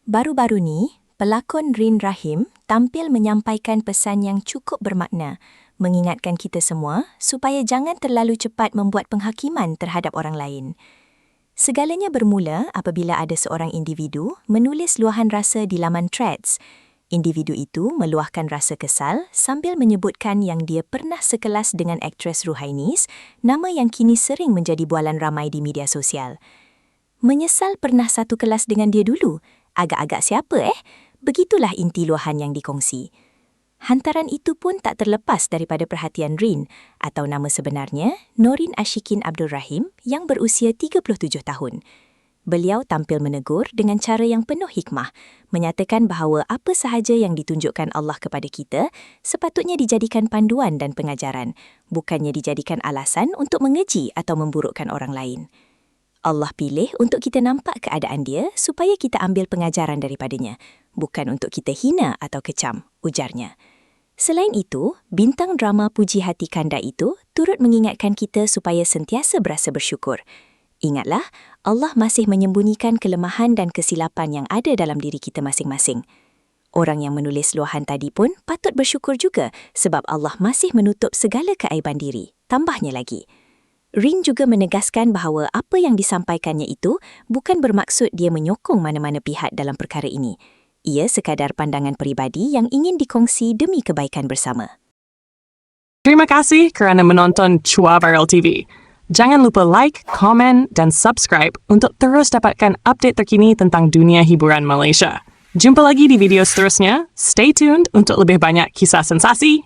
Baru-baru ni, pelakon Rin Rahim tampil menyampaikan pesan yang cukup bermakna, mengingatkan kita semua supaya jangan terlalu cepat membuat penghakiman terhadap orang lain. Segalanya bermula apabila ada seorang individu menulis luahan rasa di laman Threads. Individu itu meluahkan rasa kesal sambil menyebutkan yang dia pernah sekelas dengan aktris Ruhainis, nama yang kini sering menjadi bualan ramai di media sosial. Menyesal pernah satu kelas dengan dia dulu. Agak-agak siapa Begitulah inti luahan yang dikongsi. Hantaran itu pun tak terlepas daripada perhatian Rin, atau nama sebenarnya Norin Ashikin Abdul Rahim yang berusia 37 tahun. Beliau tampil menegur dengan cara yang penuh hikmah, menyatakan bahawa apa sahaja yang ditunjukkan Allah kepada kita sepatutnya dijadikan panduan dan pengajaran, bukannya dijadikan alasan untuk mengeji atau memburukkan orang lain. Allah pilih untuk kita nampak keadaan dia supaya kita ambil pengajaran daripadanya, bukan untuk kita hina atau kecam, ujarnya. Selain itu, bintang drama Puji Hati Kanda itu turut mengingatkan kita supaya sentiasa berasa bersyukur. Ingatlah, Allah masih menyembunyikan kelemahan dan kesilapan yang ada dalam diri kita masing-masing. Orang yang menulis luahan tadi pun patut bersyukur juga sebab Allah masih menutup segala keaiban diri. Tambahnya lagi, Rin juga menegaskan bahawa apa yang disampaikannya itu bukan bermaksud dia menyokong mana-mana pihak dalam perkara ini. Ia sekadar pandangan peribadi yang ingin dikongsi demi kebaikan bersama. Terima kasih kerana menonton Chua Viral TV. Jangan lupa like, komen dan subscribe untuk terus dapatkan update terkini tentang dunia hiburan Malaysia. Jumpa lagi di video seterusnya. Stay tuned untuk lebih banyak kisah sensasi.